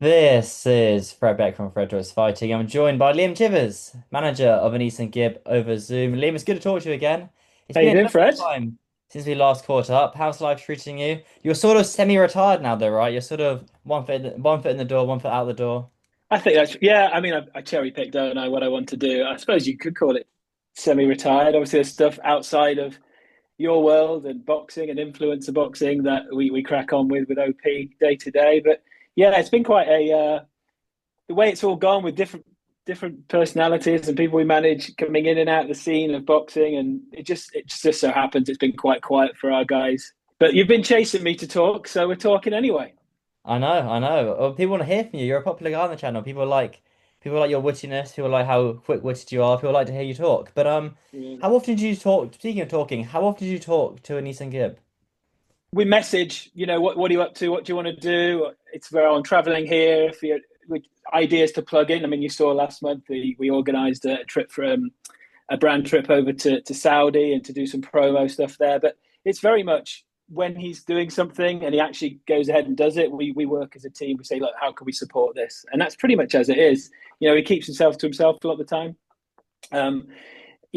This is Fred Beck from Fred Talks Fighting. I'm joined by Liam Chivers, manager of Mams and Gib over Zoom. Liam, it's good to talk to you again. It's How been you a doing, long Fred? time since we last caught up. How's life treating you? You're sort of semi-retired now, though, right? You're sort of one foot in the door, one foot out the door. I think that's yeah. I mean, I cherry picked, don't I, what I want to do. I suppose you could call it semi-retired. Obviously, there's stuff outside of your world and boxing and influencer boxing that we crack on with OP day to day. But yeah, it's been quite a the way it's all gone with different personalities and people we manage coming in and out of the scene of boxing, and it just so happens it's been quite quiet for our guys. But you've been chasing me to talk, so we're talking anyway. I know, I know. People want to hear from you. You're a popular guy on the channel. People like your wittiness. People like how quick-witted you are. People like to hear you talk. But how often do you talk? Speaking of talking, how often do you talk to Anis and Gib? We message, what are you up to? What do you want to do? It's where I'm traveling here. If you with ideas to plug in, I mean, you saw last month we organised a trip from a brand trip over to Saudi and to do some promo stuff there. But it's very much when he's doing something and he actually goes ahead and does it, we work as a team. We say, look, how can we support this? And that's pretty much as it is. He keeps himself to himself a lot of the time. Um,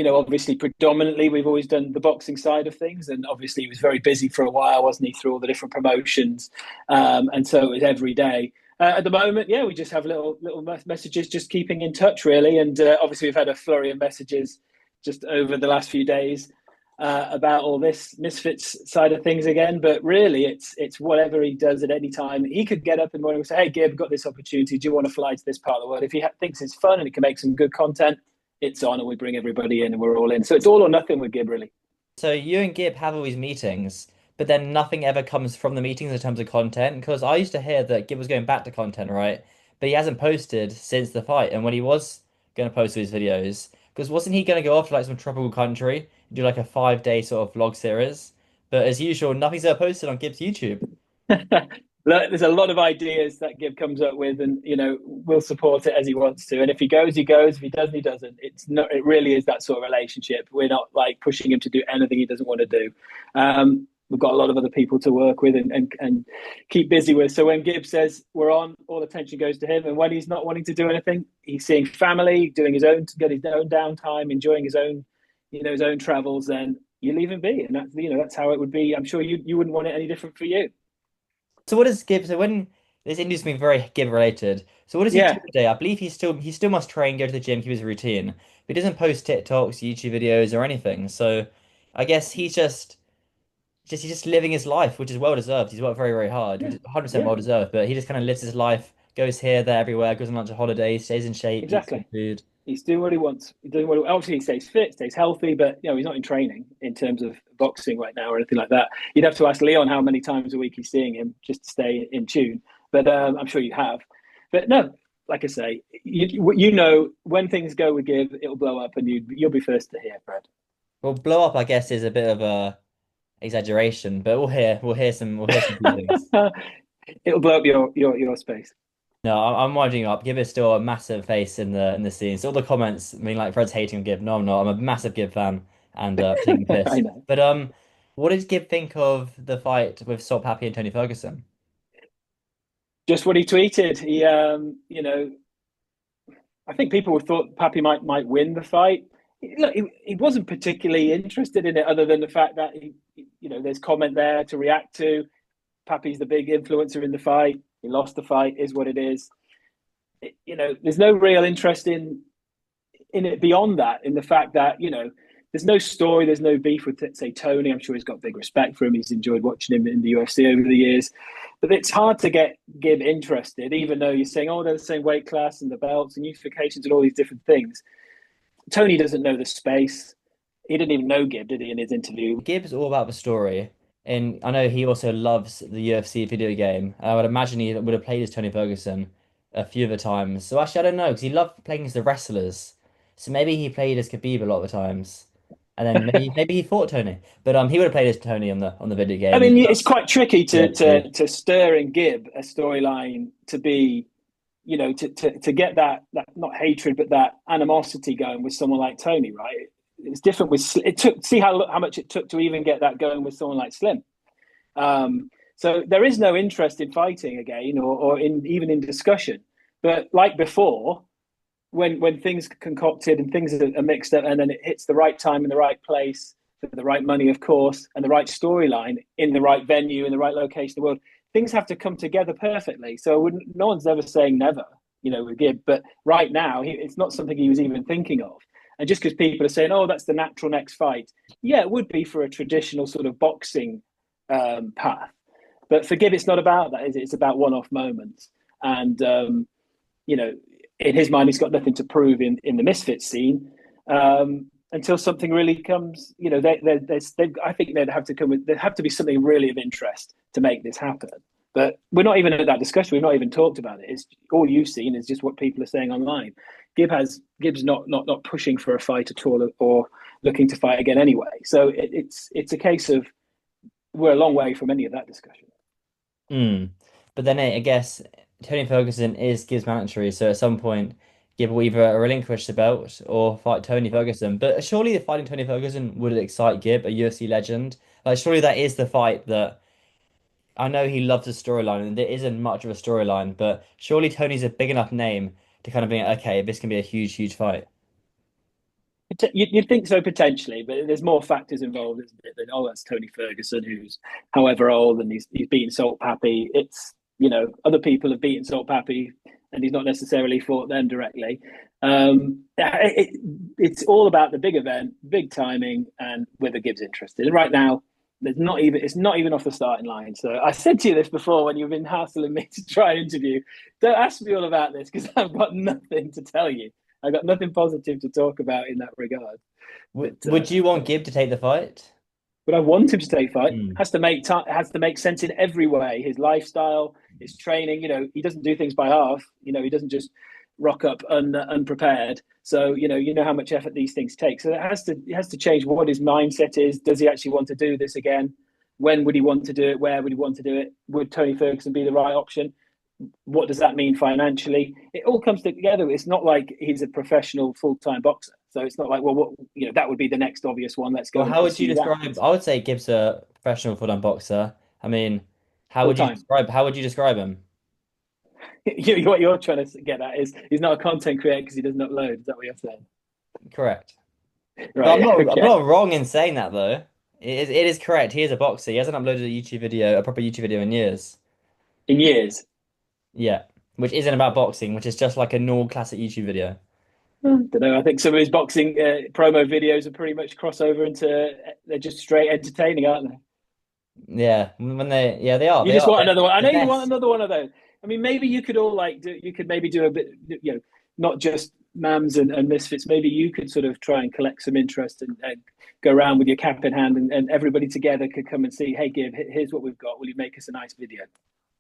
obviously, predominantly, we've always done the boxing side of things, and obviously, he was very busy for a while, wasn't he, through all the different promotions, and so it was every day. At the moment, yeah, we just have little messages, just keeping in touch, really, and obviously, we've had a flurry of messages just over the last few days about all this Misfits side of things again. But really, it's whatever he does at any time. He could get up in the morning and say, "Hey, Gib, got this opportunity. Do you want to fly to this part of the world?" If he thinks it's fun and it can make some good content, it's on, and we bring everybody in, and we're all in. So it's all or nothing with Gib, really. So you and Gib have all these meetings, but then nothing ever comes from the meetings in terms of content. Because I used to hear that Gib was going back to content, right? But he hasn't posted since the fight. And when he was going to post his videos, because wasn't he going to go off to like some tropical country and do like a 5 day sort of vlog series? But as usual, nothing's ever posted on Gib's YouTube. There's a lot of ideas that Gib comes up with, and we'll support it as he wants to. And if he goes, he goes. If he doesn't, he doesn't. It's not. It really is that sort of relationship. We're not like pushing him to do anything he doesn't want to do. We've got a lot of other people to work with and keep busy with. So when Gib says we're on, all attention goes to him. And when he's not wanting to do anything, he's seeing family, doing his own, get his own downtime, enjoying his own, his own travels. Then you leave him be, and that's how it would be. I'm sure you wouldn't want it any different for you. So what does Gib? So when this interview's something very Gib related. So what does he do Yeah, today? I believe he still must train, go to the gym, keep his routine. But he doesn't post TikToks, YouTube videos, or anything. So I guess he's just living his life, which is well deserved. He's worked very, very hard, which yeah, is 100% yeah, well deserved. But he just kind of lives his life, goes here, there, everywhere, goes on lots of holidays, stays in shape, eats good exactly. food. He's doing what he wants. He's doing obviously he stays fit, stays healthy, but he's not in training in terms of boxing right now or anything like that. You'd have to ask Leon how many times a week he's seeing him just to stay in tune. But I'm sure you have. But no, like I say, when things go with Give, it'll blow up, and you'll be first to hear, Fred. Well, blow up, I guess, is a bit of a exaggeration, but we'll hear some good things. It'll blow up your space. No, I'm winding up. Gib is still a massive face in the scene. So all the comments, I mean, like Fred's hating on Gib. No, I'm not. I'm a massive Gib fan and taking the I piss. know. But what did Gib think of the fight with Papi and Tony Ferguson? Just what he tweeted. I think people thought Papi might win the fight. Look, he wasn't particularly interested in it, other than the fact that there's comment there to react to. Papi's the big influencer in the fight. He lost the fight, is what it is. There's no real interest in it beyond that. In the fact that there's no story, there's no beef with say Tony. I'm sure he's got big respect for him. He's enjoyed watching him in the UFC over the years. But it's hard to get Gib interested, even though you're saying, oh, they're the same weight class and the belts and unifications and all these different things. Tony doesn't know the space. He didn't even know Gib, did he, in his interview? Gib's all about the story. And I know he also loves the UFC video game. I would imagine he would have played as Tony Ferguson a few of the times. So actually, I don't know, because he loved playing as the wrestlers. So maybe he played as Khabib a lot of the times. And then maybe he fought Tony. But he would have played as Tony on the video I game. mean, it's quite tricky Yeah, to stir in Gib a storyline to be, to get that not hatred but that animosity going with someone like Tony, right? It's different with it took see how much it took to even get that going with someone like Slim. So there is no interest in fighting again, or in even in discussion. But like before, when things are concocted and things are mixed up, and then it hits the right time in the right place for the right money, of course, and the right storyline in the right venue in the right location in the world, things have to come together perfectly. So no one's ever saying never, with Gib. But right now, it's not something he was even thinking of. And just because people are saying, "Oh, that's the natural next fight," yeah, it would be for a traditional sort of boxing path. But for Gib, it's not about that, is it? It's about one-off moments. And you know, in his mind, he's got nothing to prove in the Misfits scene until something really comes. I think they'd have to come with. There'd have to be something really of interest to make this happen. But we're not even at that discussion. We've not even talked about it. It's all you've seen is just what people are saying online. Gib's not pushing for a fight at all, or looking to fight again anyway. So it's a case of we're a long way from any of that discussion. Mm. But then I guess Tony Ferguson is Gib's mandatory, so at some point Gib will either relinquish the belt or fight Tony Ferguson. But surely fighting Tony Ferguson would excite Gib, a UFC legend. Like surely that is the fight that I know he loves the storyline, and there isn't much of a storyline, but surely Tony's a big enough name to kind of be okay, this can be a huge, huge fight. You'd think so potentially, but there's more factors involved, isn't it? Than, oh, that's Tony Ferguson, who's however old, and he's beaten Salt Papi. It's other people have beaten Salt Papi, and he's not necessarily fought them directly. It's all about the big event, big timing, and whether Gib's interested. And right now, it's not even off the starting line. So I said to you this before when you've been hassling me to try and interview. Don't ask me all about this because I've got nothing to tell you. I got nothing positive to talk about in that regard. But Would you want Gib to take the fight? I want him to take fight. Hmm. Has to make sense in every way. His lifestyle, his training. He doesn't do things by half. He doesn't just rock up unprepared. So you know how much effort these things take. So it has to change what his mindset is. Does he actually want to do this again? When would he want to do it? Where would he want to do it? Would Tony Ferguson be the right option? What does that mean financially? It all comes together. It's not like he's a professional full-time boxer. So it's not like, well, that would be the next obvious one. Let's go Well, and how would you pursue that. describe? I would say Gib's a professional full-time boxer. I mean, Full-time. how would you describe him? What you're trying to get at is he's not a content creator because he doesn't upload. Is that what you're saying? Correct. But Right. I'm Okay. not wrong in saying that though. It is correct. He is a boxer. He hasn't uploaded a proper YouTube video in years. In years. Yeah. Which isn't about boxing, which is just like a normal classic YouTube video. I don't know. I think some of his boxing promo videos are pretty much crossover into they're just straight entertaining, aren't they? Yeah. Yeah, they are. You They just are. want They're another one. I the know you want best. another one of those. I mean, maybe you could all you could maybe do a bit, not just Mams and Misfits. Maybe you could sort of try and collect some interest and go around with your cap in hand, and everybody together could come and see, hey, Gib, here's what we've got. Will you make us a nice video?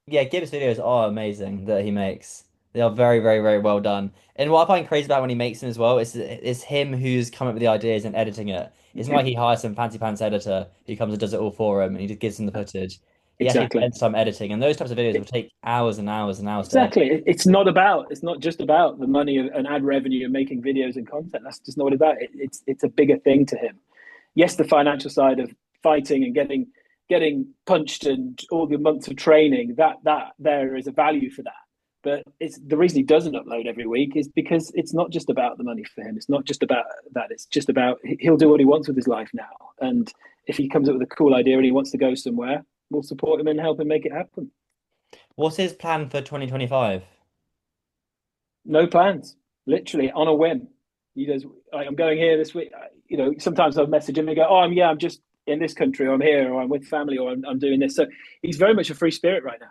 Yeah, Gibbs videos are amazing that he makes. They are very, very, very well done. And what I find crazy about when he makes them as well is him who's come up with the ideas and editing it. It's not like he hires some fancy pants editor who comes and does it all for him and he just gives him the footage. He actually Exactly. spends time editing, and those types of videos will It, take hours and hours and hours to edit. exactly. It's not just about the money and ad revenue and making videos and content. That's just not what it's about. It's a bigger thing to him. Yes, the financial side of fighting and getting punched and all the months of training, that there is a value for that. But it's the reason he doesn't upload every week is because it's not just about the money for him. It's not just about that. It's just about he'll do what he wants with his life now. And if he comes up with a cool idea and he wants to go somewhere, we'll support him and help him make it happen. What's his plan for 2025? No plans, literally on a whim. He goes, I'm going here this week. Sometimes I'll message him and go, oh, I'm just in this country, or I'm here, or I'm with family, or I'm doing this. So he's very much a free spirit right now.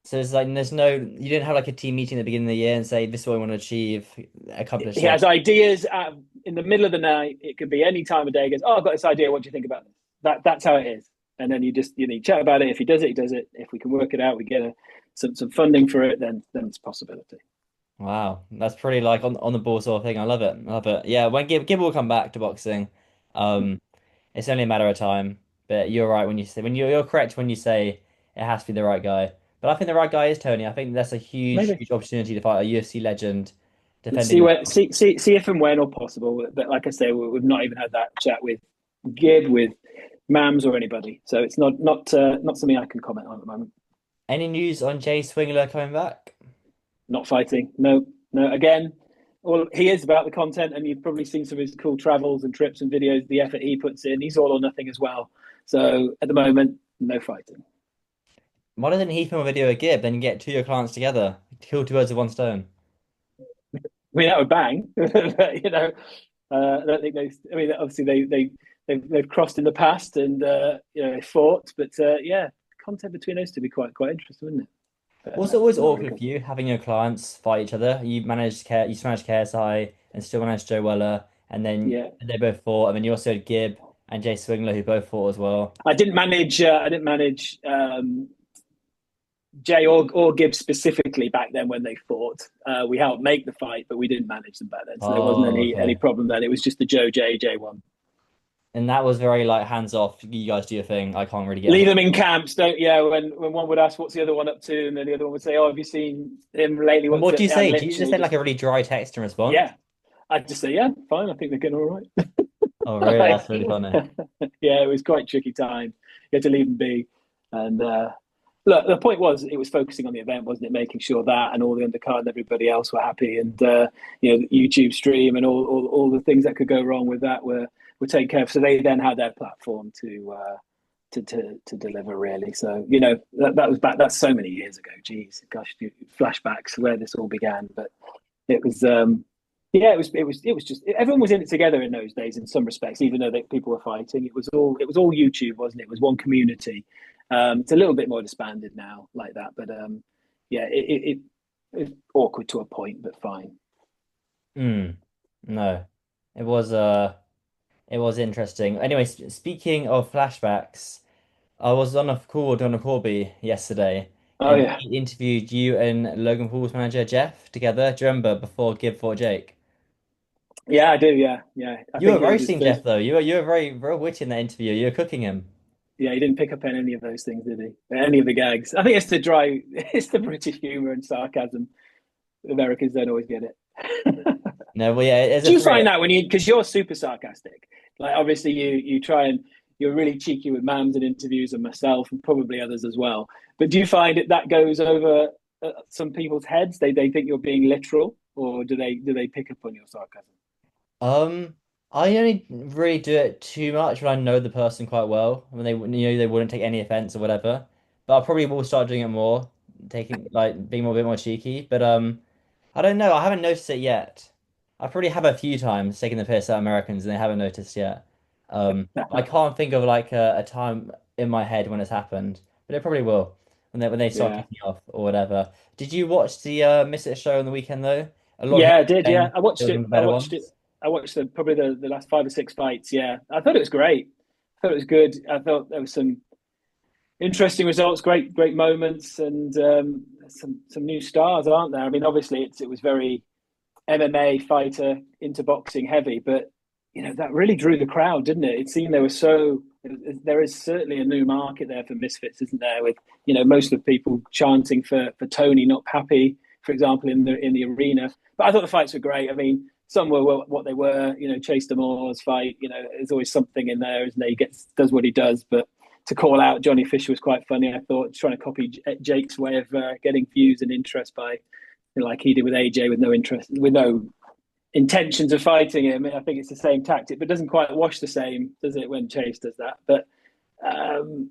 So it's like you didn't have like a team meeting at the beginning of the year and say this is what we want to achieve, accomplish He this. has ideas in the middle of the night. It could be any time of day. He goes, oh, I've got this idea. What do you think about this? That's how it is. And then you chat about it. If he does it, he does it. If we can work it out, we get some funding for it, then it's a possibility. Wow, that's pretty like on the ball sort of thing. I love it. I love it. Yeah, when Gib will come back to boxing, um, it's only a matter of time. But you're right when you say you're correct when you say it has to be the right guy. But I think the right guy is Tony. I think that's a huge, Maybe huge opportunity to fight a UFC legend let's defending see the where belt. see if and when or possible. But like I say, we've not even had that chat with Gib, with Mams or anybody. So it's not something I can comment on at the moment. Any news on Jay Swingler coming back? Not fighting. No, no. Again, well, he is about the content, and you've probably seen some of his cool travels and trips and videos. The effort he puts in, he's all or nothing as well. So at the moment, no fighting. Why doesn't he film a video of Gib? Then you get two of your clients together. Kill two birds with one stone. I mean, that would bang. But, I don't think they. I mean, obviously they've crossed in the past and they fought, but yeah, content between those two would be quite interesting, wouldn't it? But Was it no, always not really awkward good. for you having your clients fight each other? You smashed KSI and still managed Joe Weller, and then Yeah, they both fought, and then you also had Gib and Jay Swingler who both fought as well. I didn't manage. I didn't manage Jay or Gibbs specifically back then when they fought. We helped make the fight, but we didn't manage them back then, so there wasn't Oh, any okay. problem then. It was just the Joe J one. And that was very like hands off. You guys do your thing. I can't really get Leave involved. them in camps, don't yeah. When one would ask what's the other one up to, and then the other one would say, "Oh, have you seen him lately? And What's what do it?" you And say? Do you just literally say like just a really dry text in response? yeah, I'd just say yeah, fine. I think they're getting all right. Oh, really? Like, That's really funny. yeah, it was quite a tricky time. You had to leave them be. And look, the point was it was focusing on the event, wasn't it? Making sure that and all the undercard and everybody else were happy, and the YouTube stream and all the things that could go wrong with that were taken care of. So they then had their platform to deliver really. So that was back. That's so many years ago. Geez, gosh, flashbacks where this all began. But it was yeah, it was just everyone was in it together in those days in some respects, even though people were fighting. It was all YouTube, wasn't it? It was one community. It's a little bit more disbanded now, like that, but yeah, it's awkward to a point, but fine. Hmm. No. It was uh it was interesting. Anyway, speaking of flashbacks, I was on a call with Donna Corby yesterday, Oh and yeah, he interviewed you and Logan Paul's manager Jeff together. Do you remember before Gib fought Jake? yeah, I do. Yeah, yeah. I You were think it was his roasting Jeff first. though. You were very witty in that interview. You were cooking him. Yeah, he didn't pick up on any of those things, did he? Any of the gags. I think it's the dry, it's the British humour and sarcasm. Americans don't always get it. No, well, yeah, it's Do a you find threat. that when because you're super sarcastic, like obviously you try and you're really cheeky with Mams in interviews and myself and probably others as well. But do you find that goes over some people's heads? They think you're being literal, or do they pick up on your sarcasm? Um, I only really do it too much when I know the person quite well. When they wouldn't take any offense or whatever. But I probably will start doing it more, taking like being more a bit more cheeky. But I don't know. I haven't noticed it yet. I probably have a few times taking the piss out of Americans and they haven't noticed yet. I can't think of like a time in my head when it's happened, but it probably will when they start Yeah, kicking off or whatever. Did you watch the Misfits show on the weekend though? A lot of yeah, people I did. Yeah, saying I it watched was one it. of the I better watched it. ones. I watched probably the last 5 or 6 fights. Yeah, I thought it was great. I thought it was good. I thought there was some interesting results, great moments, and some new stars, aren't there? I mean, obviously it was very MMA fighter into boxing heavy, but that really drew the crowd, didn't it? It seemed there is certainly a new market there for Misfits, isn't there? With most of the people chanting for Tony, not Papi, for example, in the arena. But I thought the fights were great. I mean, some were what they were. Chase Damour's fight. There's always something in there, isn't there? Does what he does, but to call out Johnny Fisher was quite funny. I thought trying to copy Jake's way of getting views and interest by like he did with AJ with no interest, with no intentions of fighting him. I think it's the same tactic, but doesn't quite wash the same, does it, when Chase does that? But um,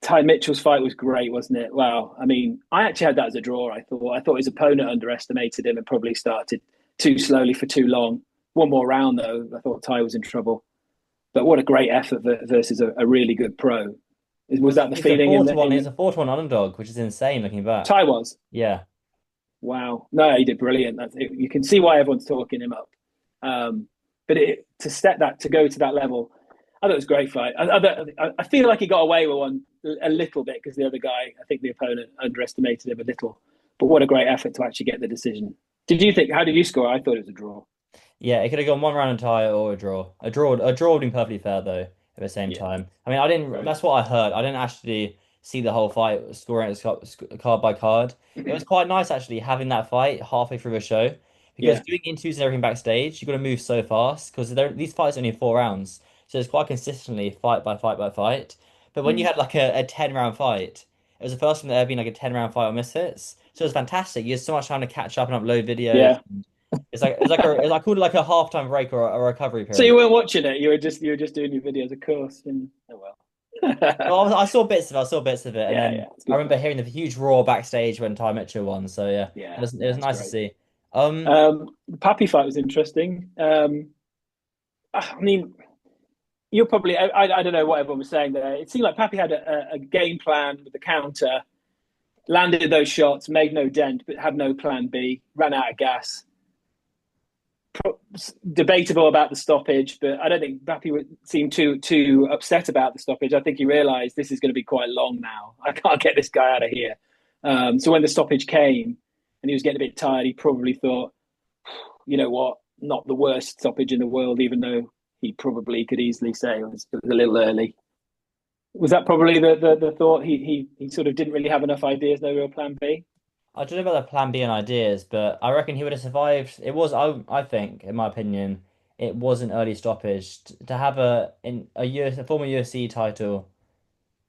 Ty Mitchell's fight was great, wasn't it? Wow. I mean, I actually had that as a draw. I thought his opponent underestimated him and probably started too slowly for too long. One more round though, I thought Ty was in trouble. But what a great effort versus a really good pro. Was Was that the he's a feeling in fourth the one? in He's the a 4-1 underdog, which is insane looking back. Ty was? Yeah. Wow. No, he did brilliant. You can see why everyone's talking him up. But to step that to go to that level, I thought it was a great fight. I feel like he got away with one a little bit because the other guy, I think the opponent underestimated him a little. But what a great effort to actually get the decision. Did you think? How did you score? I thought it was a draw. Yeah, it could have gone one round entire or a draw. A draw would be perfectly fair though, at the same Yeah, time. I mean, I didn't, very. that's what I heard. I didn't actually see the whole fight, scoring it card by card. It was quite nice actually having that fight halfway through the show because Yeah, doing interviews and everything backstage, you got to move so fast because these fights are only 4 rounds. So it's quite consistently fight by fight by fight. But when you Mm. had like a 10 round fight, it was the first time there ever been like a 10 round fight on Misfits. So it was fantastic. You had so much time to catch up and upload videos. Yeah. It's like called like a halftime break or a recovery So period. you weren't watching it. You were just doing your videos, of course. And oh well. Well, I saw bits of it. I saw bits of it, and Yeah, then yeah, it's I good remember fun. hearing the huge roar backstage when Ty Mitchell won. So yeah, Yeah, it no, was it's nice to great. see. The Papi fight was interesting. I mean, you're probably I don't know what everyone was saying there. It seemed like Papi had a game plan with the counter, landed those shots, made no dent, but had no plan B, ran out of gas. Debatable about the stoppage, but I don't think Papi would seem too upset about the stoppage. I think he realised this is going to be quite long now. I can't get this guy out of here. So when the stoppage came and he was getting a bit tired, he probably thought, you know what, not the worst stoppage in the world, even though he probably could easily say it was a little early. Was that probably the thought? He sort of didn't really have enough ideas, no real plan B. I don't know about the plan B and ideas, but I reckon he would have survived. I think, in my opinion, it was an early stoppage to have a former UFC title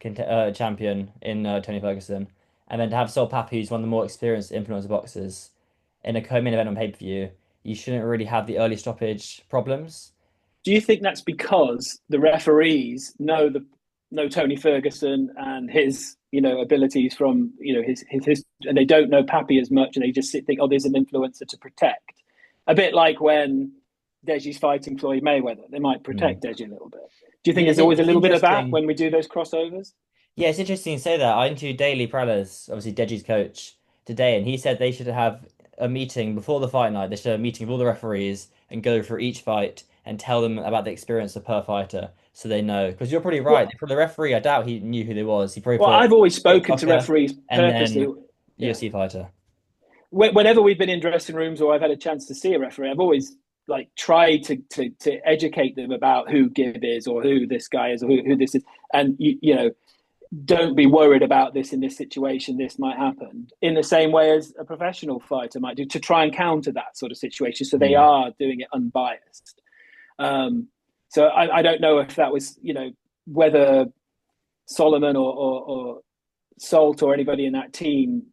champion in Tony Ferguson, and then to have Sol Papi, who's one of the more experienced influencer boxers, in a co-main event on pay-per-view. You shouldn't really have the early stoppage problems. Do you think that's because the referees know Tony Ferguson and his abilities from his and they don't know Papi as much and they just think, oh, there's an influencer to protect, a bit like when Deji's fighting Floyd Mayweather, they might Hmm. protect Deji a little bit. Do you think Yeah, there's always a it's little bit of that interesting. when we do those crossovers? Yeah, it's interesting you say that. I interviewed Daily Prellis, obviously Deji's coach, today, and he said they should have a meeting before the fight night. They should have a meeting with all the referees and go through each fight and tell them about the experience of per fighter so they know. Because you're probably right. Well, For the referee, I doubt he knew who they was. He probably well, thought I've always spoken to TikToker referees and purposely. then Yeah, UFC fighter. whenever we've been in dressing rooms or I've had a chance to see a referee, I've always like tried to educate them about who Gib is or who this guy is or who this is, and don't be worried about this in this situation. This might happen in the same way as a professional fighter might do to try and counter that sort of situation. So they Hmm. are doing it unbiased. Um, so I don't know if that was whether Solomon or Salt or anybody in that team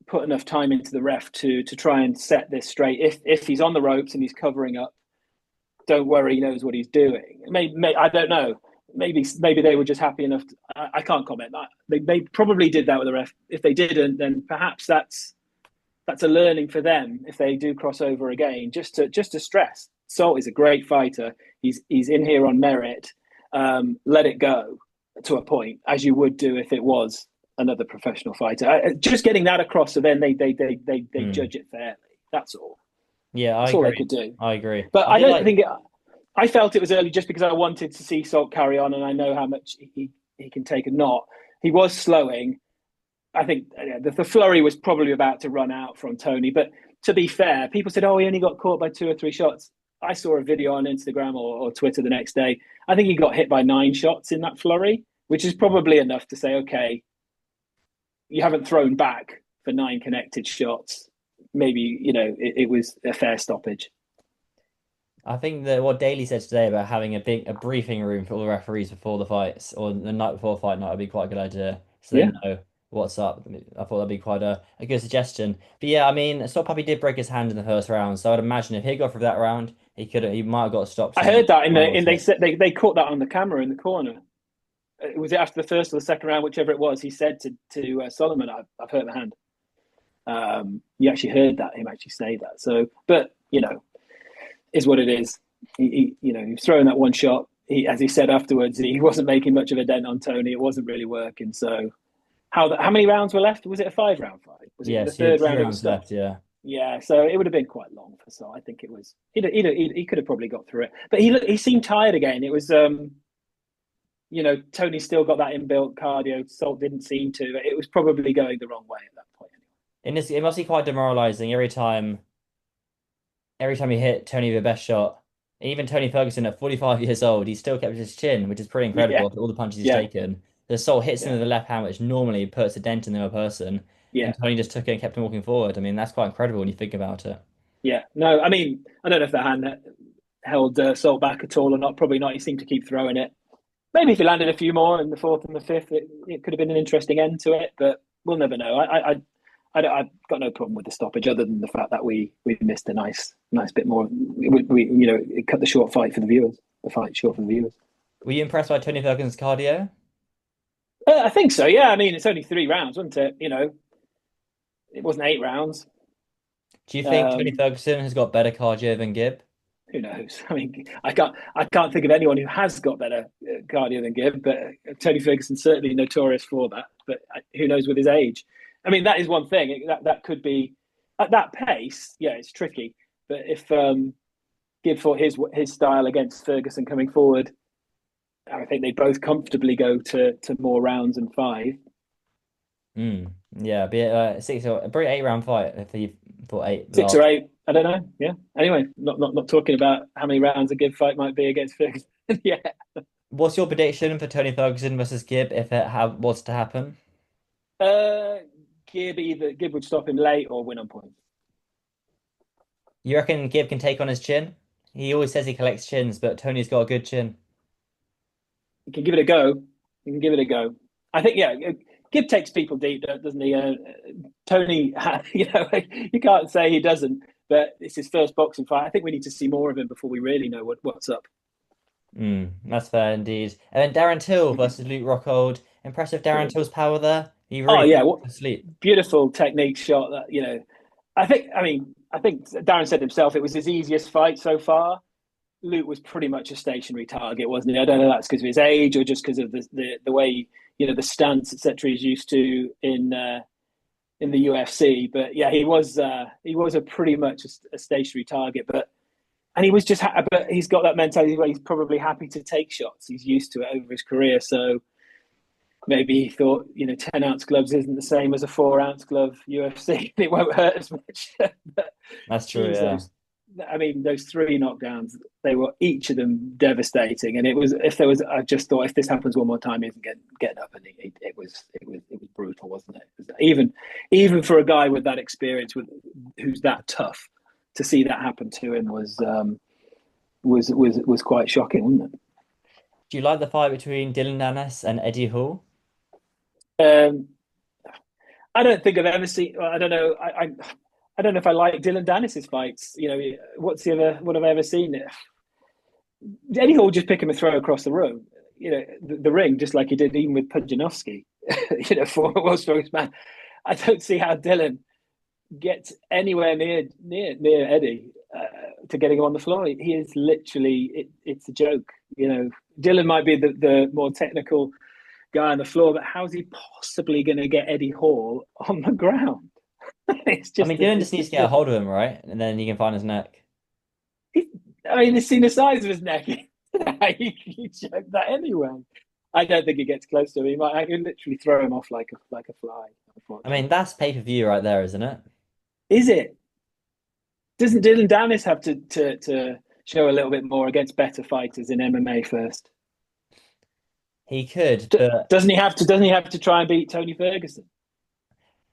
put enough time into the ref to try and set this straight. If he's on the ropes and he's covering up, don't worry, he knows what he's doing. I don't know. Maybe they were just happy enough. I can't comment. They probably did that with the ref. If they didn't, then perhaps that's a learning for them if they do cross over again. Just to stress, Salt is a great fighter. He's in here on merit. Let it go to a point, as you would do if it was another professional fighter. Just getting that across, so then they Hmm. judge it fairly. That's all. Yeah, I That's all they agree. could do. I agree. But I I did don't like. think I felt it was early just because I wanted to see Salt carry on, and I know how much he can take a knot. He was slowing. I think the flurry was probably about to run out from Tony. But to be fair, people said, "Oh, he only got caught by 2 or 3 shots." I saw a video on Instagram or Twitter the next day. I think he got hit by 9 shots in that flurry, which is probably enough to say, "Okay, you haven't thrown back for 9 connected shots. Maybe it was a fair stoppage." I think that what Daly said today about having a briefing room for all the referees before the fights or the night before fight night would be quite a good idea, so they Yeah, know what's up. I thought that'd be quite a good suggestion. But yeah, I mean, Stop Puppy did break his hand in the first round, so I'd imagine if he got through that round, he might have got stopped I in the heard that final or they six. said they caught that on the camera in the corner. Was it after the first or the second round, whichever it was? He said to Solomon, "I've hurt my hand." You actually heard that him actually say that. So, but is what it is. He was throwing that one shot. As he said afterwards, he wasn't making much of a dent on Tony. It wasn't really working. So, how many rounds were left? Was it a 5 round fight? Was it in Yeah, the so you had third two round? It was rounds stopped. left. Yeah, Yeah, so it would have been quite long for Sol. I think it was. He could have probably got through it, but he seemed tired again. It was Tony still got that inbuilt cardio. Salt didn't seem to. It was probably going the wrong way at that point. and it must be quite demoralizing every time he hit Tony with the best shot. Even Tony Ferguson at 45 years old, he still kept his chin, which is pretty Yeah, incredible after all the punches he's yeah, taken. The Assault hits him yeah, with the left hand, which normally puts a dent in the other person, yeah, and Tony just took it and kept him walking forward. I mean, that's quite incredible when you think about it. yeah. No, I mean, I don't know if the hand held Salt back at all or not. Probably not. He seemed to keep throwing it. Maybe if he landed a few more in the fourth and the fifth, it could have been an interesting end to it. But we'll never know. I've got no problem with the stoppage, other than the fact that we missed a nice bit more. It cut the short fight for the viewers. The fight short for the viewers. Were you impressed by Tony Ferguson's cardio? I think so. Yeah. I mean, it's only 3 rounds, wasn't it? It wasn't 8 rounds. Do you think Tony Um, Ferguson has got better cardio than Gib? who knows? I mean, I can't think of anyone who has got better cardio than Gib, but Tony Ferguson certainly notorious for that. But who knows with his age? I mean, that is one thing. That could be at that pace. Yeah, it's tricky. But if Gib fought his style against Ferguson coming forward, I think they both comfortably go to more rounds than 5. Yeah, be it 8 round fight if he fought eight Six last. or eight, I don't know. Yeah. Anyway, not talking about how many rounds a Gib fight might be against Ferguson. Yeah. What's your prediction for Tony Ferguson versus Gib if it was to happen? Uh, Gib would stop him late or win on points. You reckon Gib can take on his chin? He always says he collects chins, but Tony's got a good chin. He can give it a go. He can give it a go. I think yeah. Gib takes people deep, doesn't he? Tony, you can't say he doesn't, but it's his first boxing fight. I think we need to see more of him before we really know what's up. That's fair indeed. And then Darren Till versus Luke Rockhold. Impressive Darren Till's power there. He Oh really yeah, put what him to sleep. beautiful technique shot that I think Darren said himself it was his easiest fight so far. Luke was pretty much a stationary target, wasn't he? I don't know if that's because of his age or just because of the way the stance etc. he's used to in the UFC. But yeah, he was a pretty much a stationary target. And he was but he's got that mentality where he's probably happy to take shots. He's used to it over his career, so maybe he thought 10-ounce gloves isn't the same as a 4-ounce glove UFC. It won't hurt as much. But That's true, geez, yeah. those 3 knockdowns, they were each of them devastating. And I just thought if this happens one more time, he isn't getting up. And it was brutal, wasn't it? Even for a guy with that experience, who's that tough, to see that happen to him was quite shocking, wasn't Do you like the fight between Dillon Danis and Eddie Hall? it? I don't think I've ever seen. I don't know. I don't know if I like Dillon Danis's fights. What have I ever seen? Eddie Hall just pick him and throw across the room. The ring, just like he did even with Pudzianowski. Former world's strongest man. I don't see how Dillon gets anywhere near Eddie to getting him on the floor. He is literally. It's a joke. Dillon might be the more technical guy on the floor, but how's he possibly going to get Eddie Hall on the ground? it's I just, mean, Dillon it's just needs to just, get a hold of him, right? And then he can find his neck. I mean, you've seen the size of his neck. you check that anyway. I don't think he gets close to him. I can literally throw him off like a fly. I mean, Unfortunately, that's pay-per-view right there, isn't it? is it? Doesn't Dylan Danis have to show a little bit more against better fighters in MMA first? He could, but Doesn't he have to try and beat Tony Ferguson?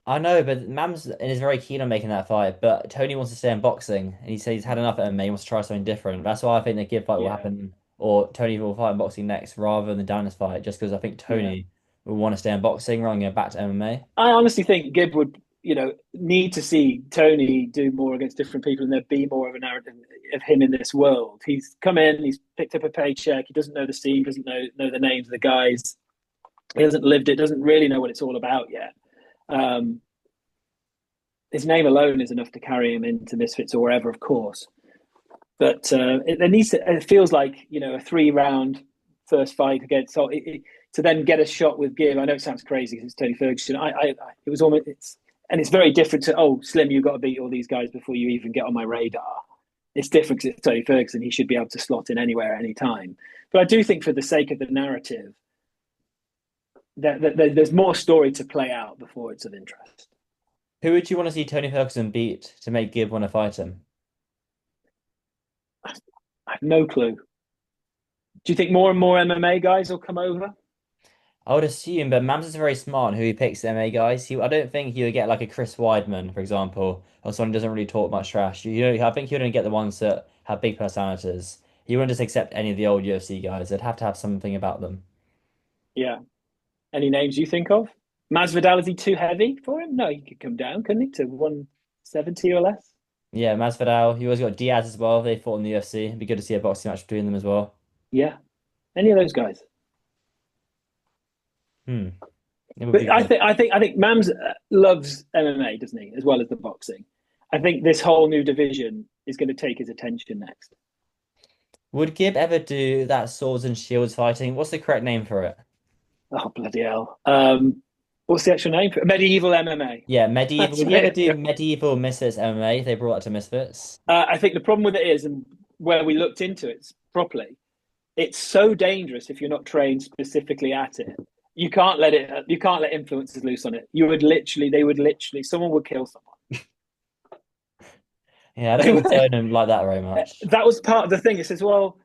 I know, but Mams is very keen on making that fight. But Tony wants to stay in boxing, and he says he's had enough at MMA. He wants to try something different. That's why I think the Gib fight will Yeah, happen, or Tony will fight in boxing next, rather than the Danis fight. Just because I think yeah. Tony will want to stay in boxing rather than go back to MMA. I honestly think Gib would, need to see Tony do more against different people and there be more of a narrative of him in this world. He's come in, he's picked up a paycheck, he doesn't know the scene, doesn't know the names of the guys, he hasn't lived it, doesn't really know what it's all about yet. Um, his name alone is enough to carry him into Misfits or wherever, of course. But it feels like, a 3-round first fight against, to then get a shot with Gib. I know it sounds crazy because it's Tony Ferguson. It was almost, it's very different to, Slim, you've got to beat all these guys before you even get on my radar. It's different because it's Tony Ferguson. He should be able to slot in anywhere, anytime. But I do think for the sake of the narrative, that there's more story to play out before it's of interest. Who would you want to see Tony Ferguson beat to make Gib want to fight him? I have no clue. Do you think more and more MMA guys will come over? I would assume, but Mams is very smart in who he picks MMA guys. I don't think he would get like a Chris Weidman, for example, or someone who doesn't really talk much trash. I think he would only get the ones that have big personalities. He wouldn't just accept any of the old UFC guys. They'd have to have something about them. Yeah. Any names you think of? Masvidal, is he too heavy for him? No, he could come down, couldn't he, to 170 or less? Yeah, Masvidal. You always got Diaz as well. They fought in the UFC. It'd be good to see a boxing match between them as well. Yeah. Any of those guys. Hmm. It would be But I good. think I think I think Mams loves MMA, doesn't he, as well as the boxing. I think this whole new division is going to take his attention next. Would Gib ever do that swords and shields fighting? What's the correct name for it? Oh bloody hell! What's the actual name for it? Medieval MMA? Yeah, medieval. That's Would he ever it. do medieval Misfits MMA? They brought that to Misfits. I think the problem with it is, and where we looked into it properly, it's so dangerous if you're not trained specifically at it. You can't let it. You can't let influences loose on it. You would literally. They would literally. Someone would kill someone. Yeah, I don't think Dillon like that very much. That was part of the thing. It says, well,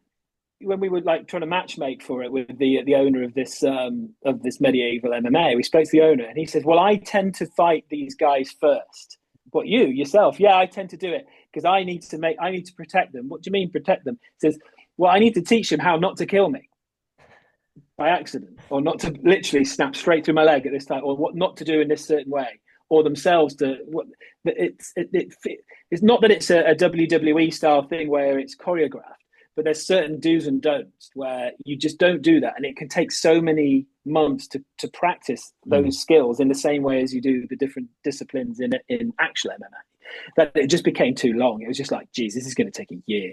when we were like trying to matchmake for it with the owner of this medieval MMA, we spoke to the owner, and he says, "Well, I tend to fight these guys first. But you yourself, yeah, I tend to do it because I need to protect them. What do you mean protect them?" He says, "Well, I need to teach them how not to kill me by accident, or not to literally snap straight through my leg at this time, or what not to do in this certain way." Or themselves to what it's not that it's a WWE style thing where it's choreographed, but there's certain do's and don'ts where you just don't do that, and it can take so many months to practice Mm. those skills in the same way as you do the different disciplines in actual MMA. That it just became too long. It was just like, geez, this is going to take a year,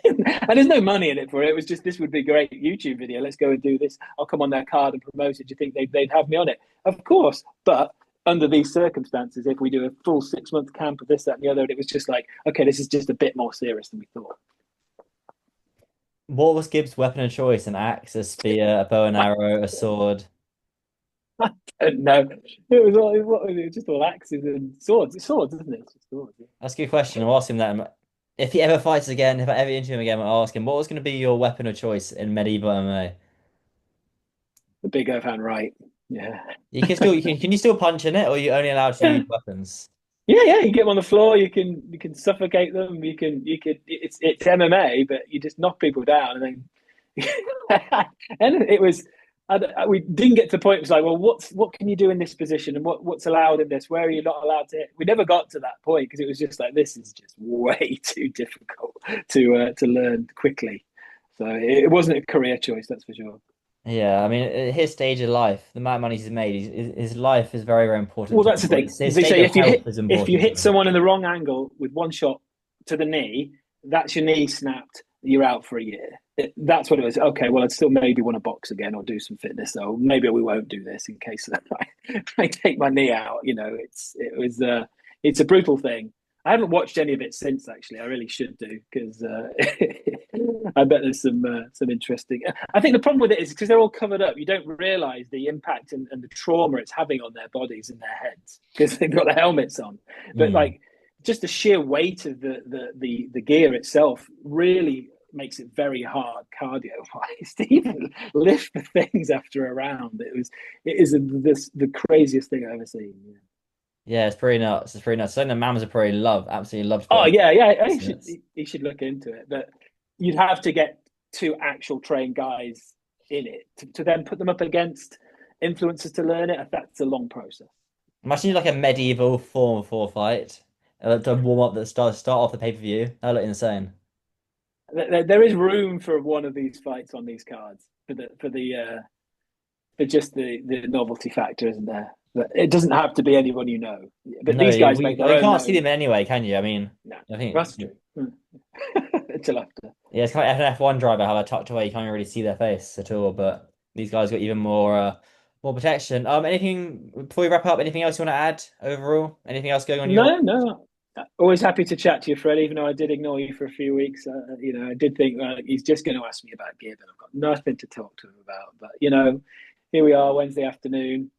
and there's no money in it for it. It was just, this would be a great YouTube video. Let's go and do this. I'll come on their card and promote it. Do you think they'd have me on it? Of course, but under these circumstances, if we do a full 6 month camp of this, that, and the other, it was just like, okay, this is just a bit more serious than we thought. What was Gib's weapon of choice? An axe, a spear, a bow and arrow, a sword? No, it was all, it was just all axes and swords. It's swords, isn't it? It's just swords. Yeah. That's a good question. I'll ask him that. If he ever fights again, if I ever interview him again, I'll ask him what was going to be your weapon of choice in medieval MMA. The big overhand right. Yeah. You can still can you still punch in it, or are you only allowed to Yeah. use weapons? Yeah, yeah, you get them on the floor. You can suffocate them. You could. It's MMA, but you just knock people down, and then and it was. We didn't get to the point. It was like, well, what can you do in this position, and what's allowed in this? Where are you not allowed to hit? We never got to that point because it was just like, this is just way too difficult to learn quickly. So it wasn't a career choice, that's for sure. Yeah, I mean, at his stage of life, the amount of money he's made, his life is very, very important Well, to that's him. the But thing. his They state say of health is if you important to hit him. someone in the wrong angle with one shot to the knee, that's your knee snapped. You're out for a year. That's what it was. Okay, well, I'd still maybe want to box again or do some fitness. So maybe we won't do this in case I take my knee out. It's a brutal thing. I haven't watched any of it since. Actually, I really should do because I bet there's some interesting. I think the problem with it is because they're all covered up. You don't realize the impact and the trauma it's having on their bodies and their heads because they've got the helmets on. But Mm. like, just the sheer weight of the gear itself really makes it very hard cardio wise to even lift the things after a round. The craziest thing I've ever seen. Yeah. Yeah, it's pretty nuts. It's pretty nuts. Something that Mams would probably love, absolutely love to Oh put yeah, yeah. on this. He should look into it, but you'd have to get two actual trained guys in it to then put them up against influencers to learn it. That's a long process. Imagine you like a medieval Form 4 fight to warm up the start off the pay-per-view. That would look insane. There is room for one of these fights on these cards for just the novelty factor, isn't there? But it doesn't have to be anyone you know. But No, these guys make their you own can't see name. them anyway, can you? I mean, No, I think that's true. Until after. yeah, it's kind of like F1 driver how they're tucked away. You can't really see their face at all. But these guys got even more protection. Anything before we wrap up? Anything else you want to add overall? Anything else going on your? No, no. Always happy to chat to you, Fred. Even though I did ignore you for a few weeks, I did think he's just going to ask me about Gib, and I've got nothing to talk to him about. But here we are, Wednesday afternoon,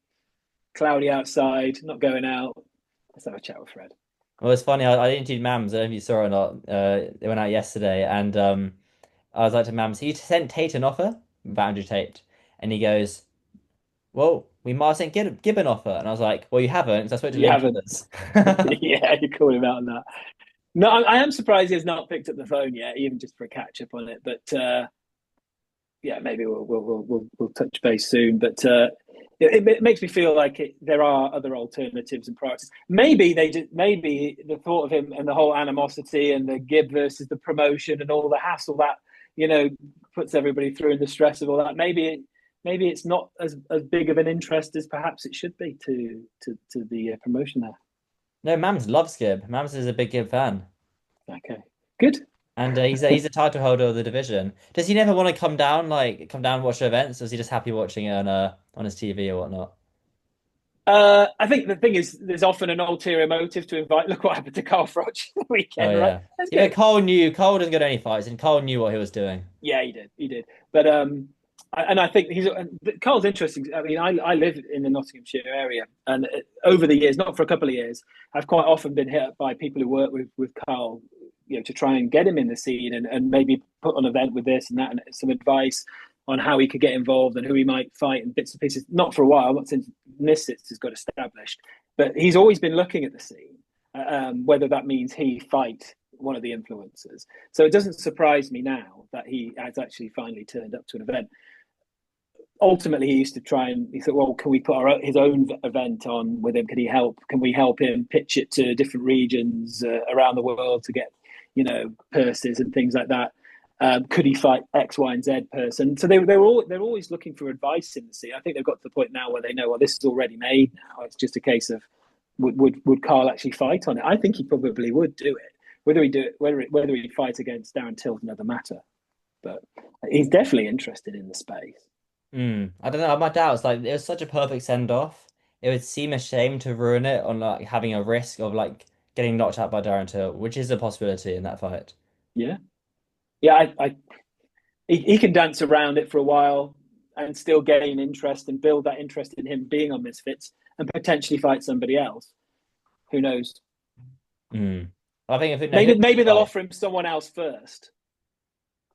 cloudy outside, not going out. Let's have a chat with Fred. Well, it's funny. I interviewed Mams. I don't know if you saw it or not. It went out yesterday, and I was like to Mams, he sent Tate an offer about Andrew Tate, and he goes, "Well, we might have sent Gib an offer," and I was like, "Well, you haven't, because I spoke to You Lee haven't. Chivers." Yeah, you called him out on that. No, I am surprised he has not picked up the phone yet, even just for a catch up on it. But yeah, maybe we'll touch base soon. But it makes me feel like there are other alternatives and priorities. Maybe the thought of him and the whole animosity and the Gib versus the promotion and all the hassle that you know puts everybody through and the stress of all that. Maybe it's not as big of an interest as perhaps it should be to the promotion there. No, Mams loves Gib. Mams is a big Gib fan. Okay, good. And he's a title holder of the division. Does he never want to come down and watch the events, or is he just happy watching it on his TV or whatnot? I think the thing is, there's often an ulterior motive to invite. Look what happened to Carl Froch the Oh weekend, right? yeah. Let's Yeah, get Cole doesn't go to any fights, and Cole knew what he was doing. Yeah, he did. But and I think Carl's interesting. I mean, I live in the Nottinghamshire area, and over the years, not for a couple of years, I've quite often been hit up by people who work with Carl, you know, to try and get him in the scene and maybe put on an event with this and that, and some advice on how he could get involved and who he might fight and bits and pieces. Not for a while, not since Misfits has got established, but he's always been looking at the scene. Whether that means he fight one of the influencers. So it doesn't surprise me now that he has actually finally turned up to an event. Ultimately, he used to try and he thought, well, can we put his own event on with him? Can he help? Can we help him pitch it to different regions around the world to get, purses and things like that? Could he fight X, Y, and Z person? So they're always looking for advice in the scene. I think they've got to the point now where they know, well, this is already made now. It's just a case of would Carl actually fight on it? I think he probably would do it. Whether he fights against Darren Till is another matter. But he's definitely interested in the space. I don't know. My doubts, like it was such a perfect send off. It would seem a shame to ruin it on like having a risk of like getting knocked out by Darren Till, which is a possibility in that fight. Yeah, yeah. He can dance around it for a while and still gain interest and build that interest in him being on Misfits and potentially fight somebody else. Who knows? Mm. I think if it, no, Maybe they'll fight. offer him someone else first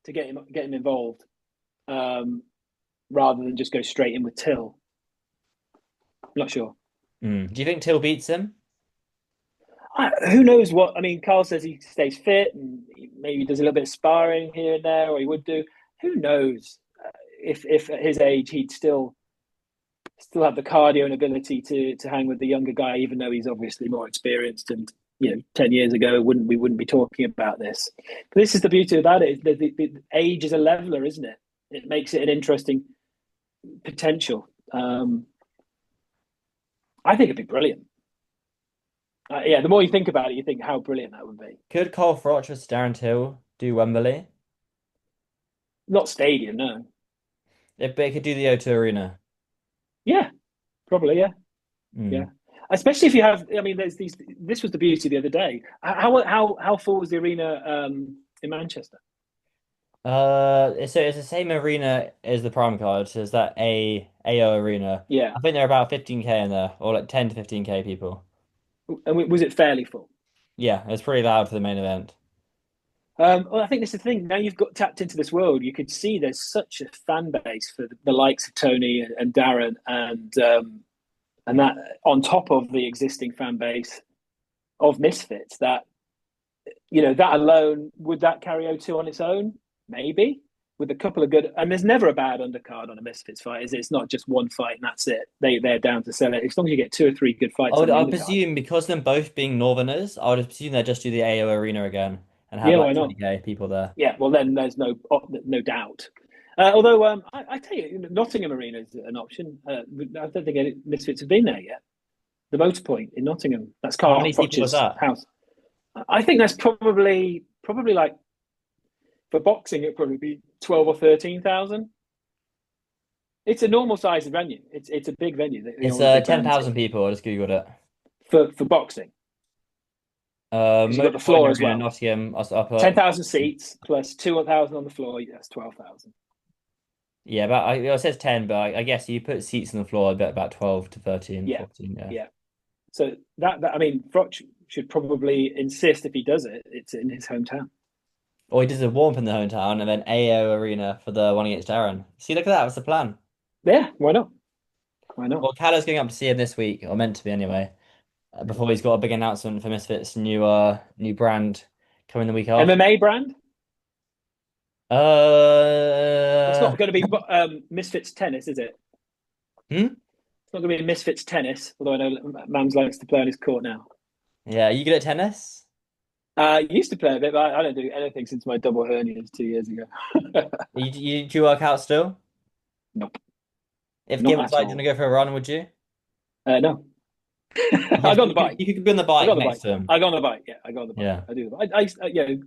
to get him involved, rather than just go straight in with Till. I'm not sure. Do you think Till beats him? Who knows what? I mean, Carl says he stays fit and maybe does a little bit of sparring here and there, or he would do. Who knows if at his age he'd still have the cardio and ability to hang with the younger guy, even though he's obviously more experienced and 10 years ago we wouldn't be talking about this. But this is the beauty about it. The age is a leveler, isn't it? It makes it an interesting potential. I think it'd be brilliant. Yeah, the more you think about it, you think how brilliant that would be. Could Cole Froch versus Darren Till do Wembley? Not stadium, no. But it could do the O2 Arena. Yeah, probably, yeah. Yeah. Mm. Especially if you have, I mean, there's these. This was the beauty the other day. How full was the arena in Manchester? So it's the same arena as the Prime card, so it's that AO arena. Yeah, I think there are about 15K in there, or like 10 to 15K people. and was it fairly full? Yeah, it's pretty loud for the main event. Well, I think this is the thing. Now you've got tapped into this world, you could see there's such a fan base for the likes of Tony and Darren, and that on top of the existing fan base of Misfits. That that alone would that carry O2 on its own? Maybe with a couple of good. And there's never a bad undercard on a Misfits fight. Is it? It's not just one fight and that's it. They're down to sell it. As long as you get two or three good fights on the I'd undercard. presume because them both being Northerners, I would presume they'd just do the AO arena again and have Yeah, why like not? 20K people there. Yeah, well then there's no doubt. Although I tell you, Nottingham Arena is an option. I don't think any Misfits have been there yet. The Motor Point in Nottingham. That's How Carl many people was Froch's that? house. I think that's probably like for boxing it'd probably be 12 or 13,000. It's a normal sized venue. It's a big venue. It's All the big bands 10,000 here people. I just Googled it. for boxing because you've got the Motor Point floor as Arena, well. Nottingham. I put 10,000 seats plus 2,000 on the floor. That's 12,000. yeah, but it says 10, but I guess you put seats on the floor. I bet about 12 to 13, Yeah, 14. Yeah. yeah. So that I mean, Froch should probably insist if he does it, it's in his hometown. Or he does a warmth in the hometown and then AO arena for the one against Darren. See, look at that. That's the plan. Yeah, why not? Why not? Well, Callum's going up to see him this week, or meant to be anyway. Before he's got a big announcement for Misfits' new brand. coming the week after. MMA brand. It's Uh, not going to be Misfits tennis, is it? hmm? It's not going to be Misfits tennis. Although I know Mams likes to play on his court now. Yeah, are you good at tennis? Used to play a bit, but I don't do anything since my double hernias 2 years ago. Do you work out still? Nope, If not Gib was at like, "Do you want all. to go for a run?" Would you? No, Yeah, I go on the bike. you could be on the I go bike on the next bike. to him. I go on the bike. Yeah, I go on the bike. Yeah. I do the bike.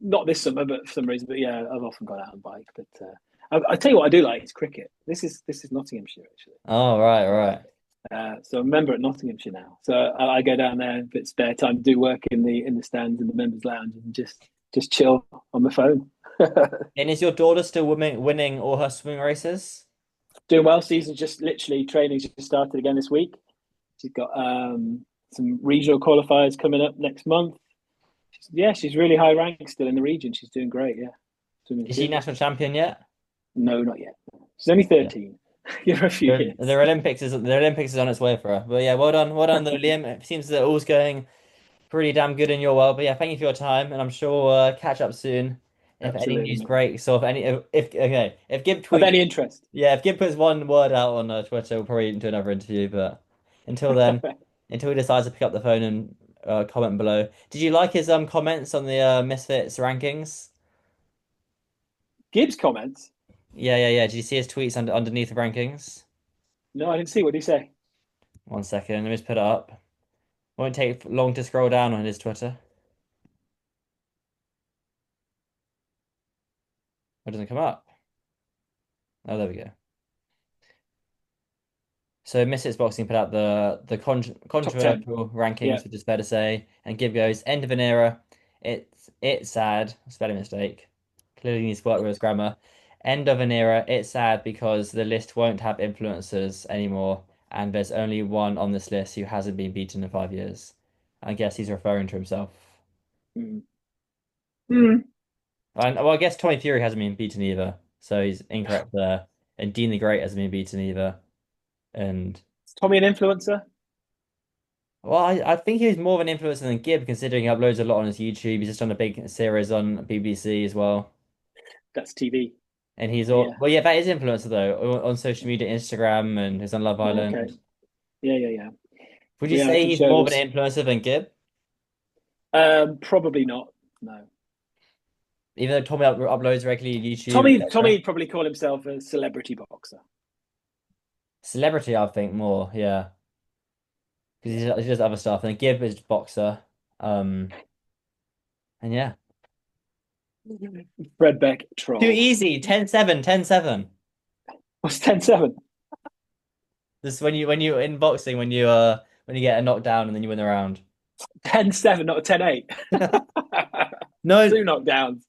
Not this summer, but for some reason. But yeah, I've often gone out on the bike. But I tell you what, I do like is cricket. This is Nottinghamshire actually. Oh, right, right. So I'm a member at Nottinghamshire now. So I go down there a bit spare time, do work in the stands in the members' lounge, and just chill on my phone. And is your daughter still winning all her swing races? Doing well. Season just literally training just started again this week. She's got some regional qualifiers coming up next month. She's really high ranked still in the region. She's doing great. Yeah, swimming's Is she good. national champion yet? No, not yet. She's only Yeah. 13. Give her a few years. The Olympics is on its way for her. But yeah, well done, though, Liam. It seems that all's going pretty damn good in your world. But yeah, thank you for your time, and I'm sure we'll catch up soon. If any Absolutely, news mate. breaks, or if okay, if Gib Of tweets, any interest. yeah, if Gib puts one word out on Twitter, we'll probably do another interview. But until then, until he decides to pick up the phone and comment below. Did you like his comments on the Misfits rankings? Gib'S comments. Yeah. Did you see his tweets underneath the rankings? No, I didn't see. What did he say? One second, let me just put it up. Won't take long to scroll down on his Twitter. It doesn't come up. Oh, there we go. So Misfits Boxing put out the Top 10. controversial Yeah. rankings, which is fair to say, and Gib goes end of an era. It's sad. Spelling mistake. Clearly needs to work with his grammar. End of an era. It's sad because the list won't have influencers anymore, and there's only one on this list who hasn't been beaten in 5 years. I guess he's referring to himself. Mm. Mm. And well, I guess Tony Fury hasn't been beaten either, so he's incorrect there. And Dean the Great hasn't been beaten either. And Is Tommy an influencer? well, I think he was more of an influencer than Gib, considering he uploads a lot on his YouTube. He's just done a big series on BBC as well. That's TV. And he's all Yeah. well, yeah, that is influencer though, on social media, Instagram, and he's on Love Okay. Island. Yeah. Would you say Reality he's more of an shows. influencer than Gib? Probably not. No. Even though Tommy uploads regularly on YouTube, Tommy etc. would probably call himself a celebrity boxer. Celebrity, I think more, yeah, because he does other stuff. And Gib is boxer, and yeah. Fred Beck Too troll. easy. 10-7, 10-7. What's 10-7? This is when you in boxing when you get a knockdown and then you win the round. 10-7, not a 10-8. No, Two knockdowns.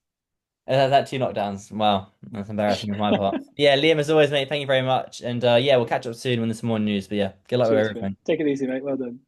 that two knockdowns. Wow, that's embarrassing on my part. Yeah, Liam, as always, mate, thank you very much. And yeah, we'll catch up soon when there's some more news. But yeah, good luck with Cheers, mate. everything. Take it easy, mate. Well done.